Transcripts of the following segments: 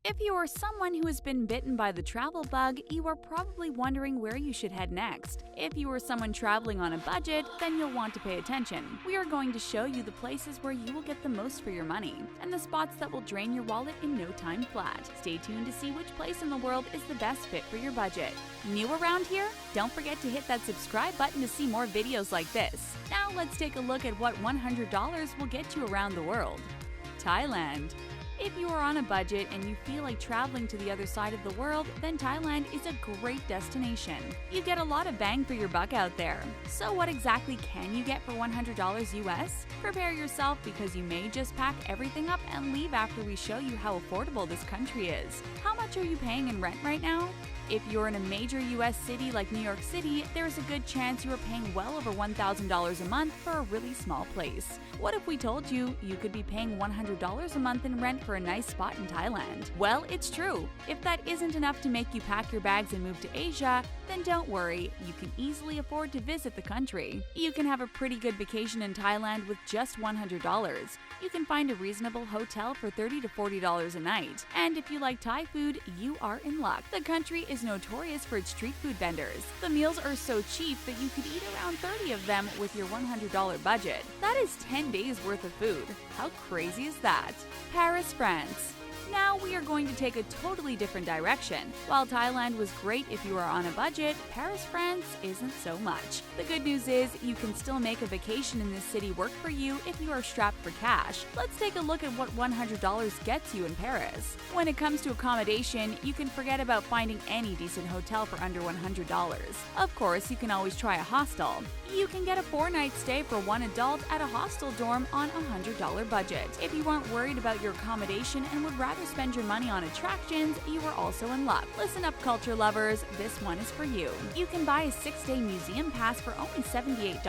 If you are someone who has been bitten by the travel bug, you are probably wondering where you should head next. If you are someone traveling on a budget, then you'll want to pay attention. We are going to show you the places where you will get the most for your money, and the spots that will drain your wallet in no time flat. Stay tuned to see which place in the world is the best fit for your budget. New around here? Don't forget to hit that subscribe button to see more videos like this. Now let's take a look at what $100 will get you around the world. Thailand. If you are on a budget and you feel like traveling to the other side of the world, then Thailand is a great destination. You get a lot of bang for your buck out there. So what exactly can you get for $100 US? Prepare yourself because you may just pack everything up and leave after we show you how affordable this country is. How much are you paying in rent right now? If you're in a major US city like New York City, there's a good chance you are paying well over $1,000 a month for a really small place. What if we told you you could be paying $100 a month in rent for a nice spot in Thailand? Well, it's true. If that isn't enough to make you pack your bags and move to Asia, then don't worry, you can easily afford to visit the country. You can have a pretty good vacation in Thailand with just $100. You can find a reasonable hotel for $30 to $40 a night. And if you like Thai food, you are in luck. The country is notorious for its street food vendors. The meals are so cheap that you could eat around 30 of them with your $100 budget. That is 10 days worth of food. How crazy is that? Paris, France. Now we are going to take a totally different direction. While Thailand was great if you are on a budget, Paris, France isn't so much. The good news is you can still make a vacation in this city work for you if you are strapped for cash. Let's take a look at what $100 gets you in Paris. When it comes to accommodation, you can forget about finding any decent hotel for under $100. Of course, you can always try a hostel. You can get a 4-night stay for one adult at a hostel dorm on a $100 budget. If you aren't worried about your accommodation and would rather spend your money on attractions, you are also in luck. Listen up, culture lovers, this one is for you. You can buy a 6-day museum pass for only $78.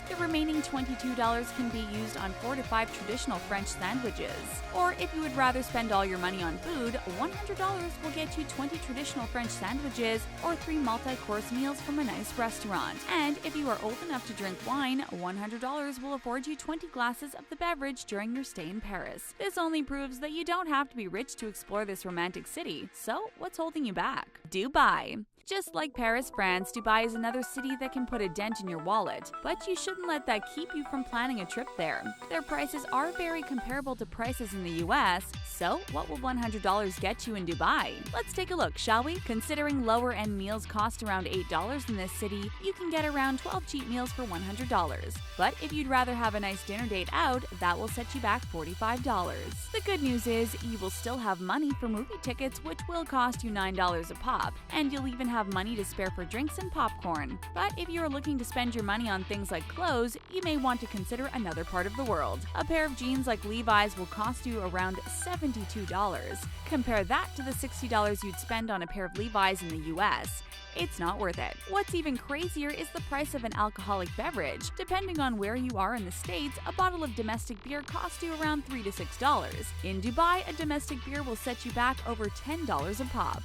The remaining $22 can be used on 4 to 5 traditional French sandwiches. Or if you would rather spend all your money on food, $100 will get you 20 traditional French sandwiches or 3 multi-course meals from a nice restaurant. And if you are old enough to drink wine, $100 will afford you 20 glasses of the beverage during your stay in Paris. This only proves that you don't have to be rich to explore this romantic city. So, what's holding you back? Dubai. Just like Paris, France, Dubai is another city that can put a dent in your wallet, but you shouldn't let that keep you from planning a trip there. Their prices are very comparable to prices in the US, so what will $100 get you in Dubai? Let's take a look, shall we? Considering lower-end meals cost around $8 in this city, you can get around 12 cheap meals for $100. But if you'd rather have a nice dinner date out, that will set you back $45. The good news is you will still have money for movie tickets, which will cost you $9 a pop, and you'll even have money to spare for drinks and popcorn. But if you are looking to spend your money on things like clothes, you may want to consider another part of the world. A pair of jeans like Levi's will cost you around $72. Compare that to the $60 you'd spend on a pair of Levi's in the US. It's not worth it. What's even crazier is the price of an alcoholic beverage. Depending on where you are in the States, a bottle of domestic beer costs you around $3 to $6. In Dubai, a domestic beer will set you back over $10 a pop.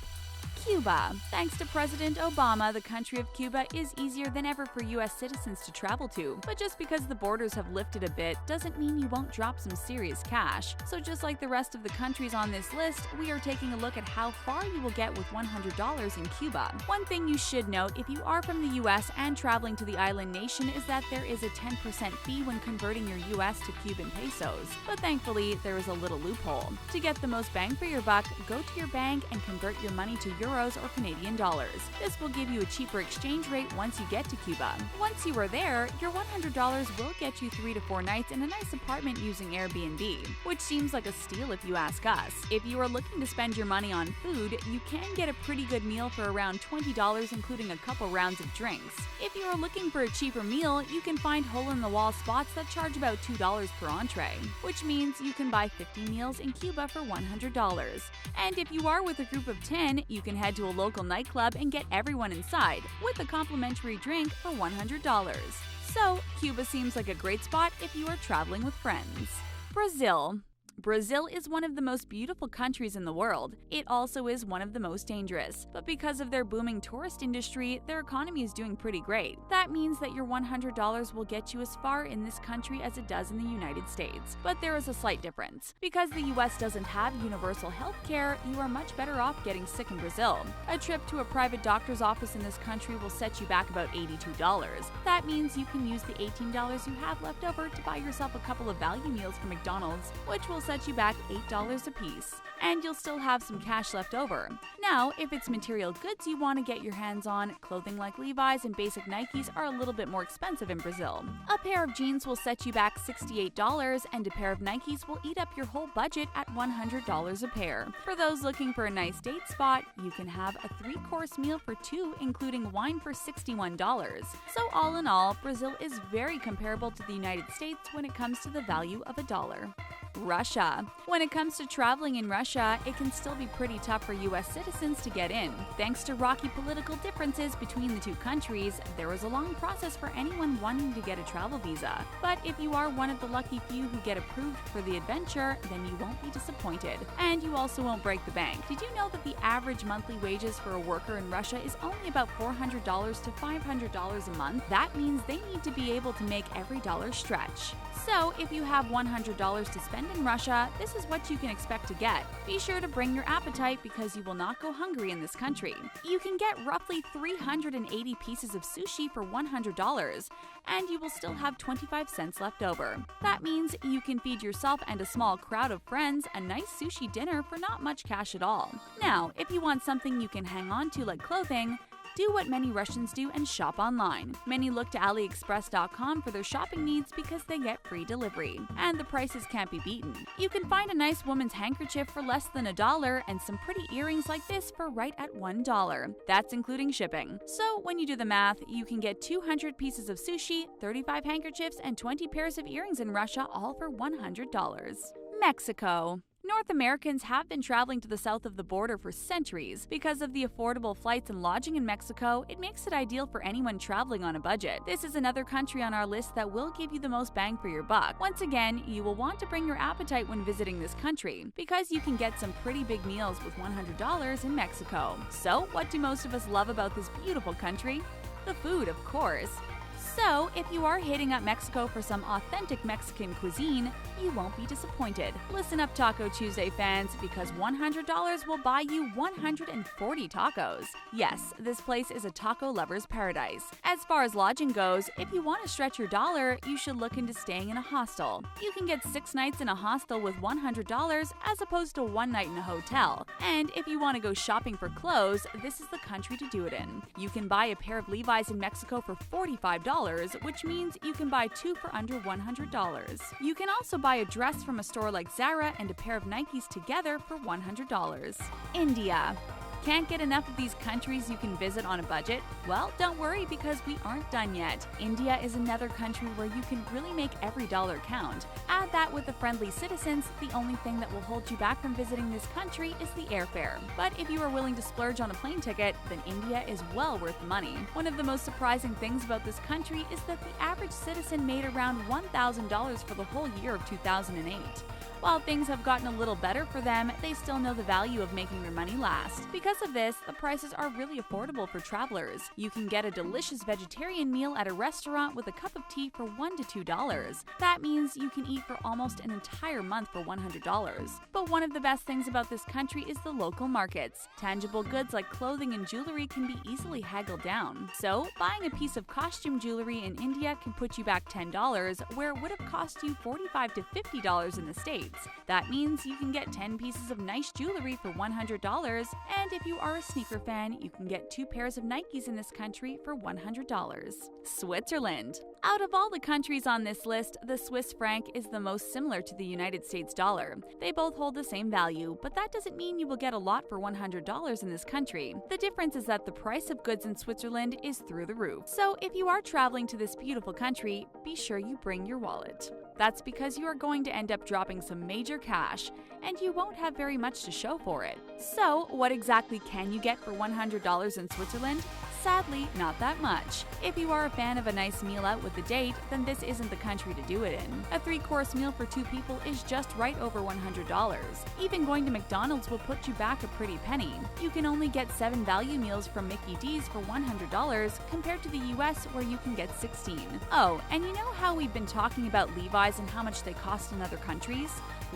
Cuba. Thanks to President Obama, the country of Cuba is easier than ever for U.S. citizens to travel to. But just because the borders have lifted a bit doesn't mean you won't drop some serious cash. So just like the rest of the countries on this list, we are taking a look at how far you will get with $100 in Cuba. One thing you should note if you are from the U.S. and traveling to the island nation is that there is a 10% fee when converting your U.S. to Cuban pesos. But thankfully, there is a little loophole. To get the most bang for your buck, go to your bank and convert your money to euros or Canadian dollars. This will give you a cheaper exchange rate once you get to Cuba. Once you are there, your $100 will get you 3 to 4 nights in a nice apartment using Airbnb, which seems like a steal if you ask us. If you are looking to spend your money on food, you can get a pretty good meal for around $20, including a couple rounds of drinks. If you are looking for a cheaper meal, you can find hole-in-the-wall spots that charge about $2 per entree, which means you can buy 50 meals in Cuba for $100. And if you are with a group of 10, you can head to a local nightclub and get everyone inside with a complimentary drink for $100. So, Cuba seems like a great spot if you are traveling with friends. Brazil. Brazil is one of the most beautiful countries in the world. It also is one of the most dangerous. But because of their booming tourist industry, their economy is doing pretty great. That means that your $100 will get you as far in this country as it does in the United States. But there is a slight difference. Because the US doesn't have universal health care, you are much better off getting sick in Brazil. A trip to a private doctor's office in this country will set you back about $82. That means you can use the $18 you have left over to buy yourself a couple of value meals from McDonald's, which will set you back $8 a piece. And you'll still have some cash left over. Now, if it's material goods you want to get your hands on, clothing like Levi's and basic Nikes are a little bit more expensive in Brazil. A pair of jeans will set you back $68, and a pair of Nikes will eat up your whole budget at $100 a pair. For those looking for a nice date spot, you can have a 3-course meal for 2, including wine for $61. So all in all, Brazil is very comparable to the United States when it comes to the value of a dollar. Russia. When it comes to traveling in Russia, it can still be pretty tough for U.S. citizens to get in. Thanks to rocky political differences between the two countries, there was a long process for anyone wanting to get a travel visa. But if you are one of the lucky few who get approved for the adventure, then you won't be disappointed. And you also won't break the bank. Did you know that the average monthly wages for a worker in Russia is only about $400 to $500 a month? That means they need to be able to make every dollar stretch. So, if you have $100 to spend in Russia, this is what you can expect to get. Be sure to bring your appetite because you will not go hungry in this country. You can get roughly 380 pieces of sushi for $100, and you will still have 25 cents left over. That means you can feed yourself and a small crowd of friends a nice sushi dinner for not much cash at all. Now, if you want something you can hang on to like clothing, do what many Russians do and shop online. Many look to AliExpress.com for their shopping needs because they get free delivery, and the prices can't be beaten. You can find a nice woman's handkerchief for less than $1 and some pretty earrings like this for right at $1. That's including shipping. So when you do the math, you can get 200 pieces of sushi, 35 handkerchiefs, and 20 pairs of earrings in Russia, all for $100. Mexico. North Americans have been traveling to the south of the border for centuries. Because of the affordable flights and lodging in Mexico, it makes it ideal for anyone traveling on a budget. This is another country on our list that will give you the most bang for your buck. Once again, you will want to bring your appetite when visiting this country, because you can get some pretty big meals with $100 in Mexico. So, what do most of us love about this beautiful country? The food, of course. So, if you are hitting up Mexico for some authentic Mexican cuisine, you won't be disappointed. Listen up, Taco Tuesday fans, because $100 will buy you 140 tacos. Yes, this place is a taco lover's paradise. As far as lodging goes, if you want to stretch your dollar, you should look into staying in a hostel. You can get 6 nights in a hostel with $100 as opposed to 1 night in a hotel. And if you want to go shopping for clothes, this is the country to do it in. You can buy a pair of Levi's in Mexico for $45, which means you can buy 2 for under $100. You can also buy a dress from a store like Zara and a pair of Nikes together for $100. India. Can't get enough of these countries you can visit on a budget? Well, don't worry, because we aren't done yet. India is another country where you can really make every dollar count. Add that with the friendly citizens, the only thing that will hold you back from visiting this country is the airfare. But if you are willing to splurge on a plane ticket, then India is well worth the money. One of the most surprising things about this country is that the average citizen made around $1,000 for the whole year of 2008. While things have gotten a little better for them, they still know the value of making their money last. Because of this, the prices are really affordable for travelers. You can get a delicious vegetarian meal at a restaurant with a cup of tea for $1 to $2. That means you can eat for almost an entire month for $100. But one of the best things about this country is the local markets. Tangible goods like clothing and jewelry can be easily haggled down. So, buying a piece of costume jewelry in India can put you back $10, where it would have cost you $45 to $50 in the States. That means you can get 10 pieces of nice jewelry for $100, and if you are a sneaker fan, you can get 2 pairs of Nikes in this country for $100. Switzerland. Out of all the countries on this list, the Swiss franc is the most similar to the United States dollar. They both hold the same value, but that doesn't mean you will get a lot for $100 in this country. The difference is that the price of goods in Switzerland is through the roof. So if you are traveling to this beautiful country, be sure you bring your wallet. That's because you are going to end up dropping some major cash, and you won't have very much to show for it. So, what exactly can you get for $100 in Switzerland? Sadly, not that much. If you are a fan of a nice meal out with a date, then this isn't the country to do it in. A 3-course meal for 2 people is just right over $100. Even going to McDonald's will put you back a pretty penny. You can only get 7 value meals from Mickey D's for $100 compared to the US where you can get 16. Oh, and you know how we've been talking about Levi's and how much they cost in other countries?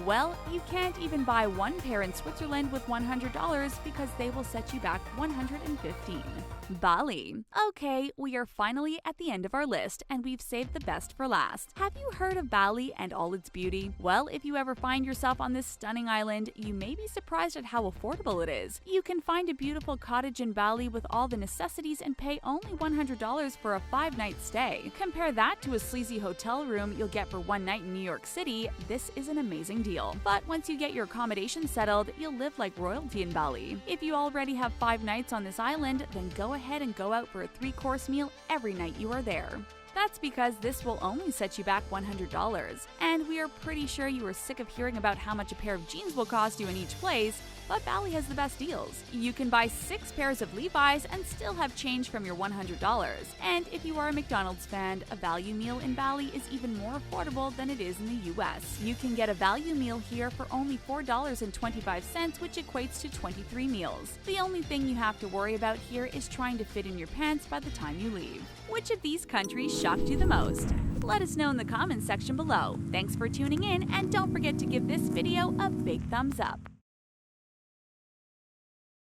Well, you can't even buy one pair in Switzerland with $100 because they will set you back $115. Bali. Okay, we are finally at the end of our list, and we've saved the best for last. Have you heard of Bali and all its beauty? Well, if you ever find yourself on this stunning island, you may be surprised at how affordable it is. You can find a beautiful cottage in Bali with all the necessities and pay only $100 for a 5-night stay. Compare that to a sleazy hotel room you'll get for one night in New York City. This is an amazing deal. But once you get your accommodation settled, you'll live like royalty in Bali. If you already have 5 nights on this island, then go ahead and go out for a 3-course meal every night you are there. That's because this will only set you back $100. And we are pretty sure you are sick of hearing about how much a pair of jeans will cost you in each place, but Bali has the best deals. You can buy 6 pairs of Levi's and still have change from your $100. And if you are a McDonald's fan, a value meal in Bali is even more affordable than it is in the US. You can get a value meal here for only $4.25, which equates to 23 meals. The only thing you have to worry about here is trying to fit in your pants by the time you leave. Which of these countries shocked you the most? Let us know in the comments section below. Thanks for tuning in, and don't forget to give this video a big thumbs up.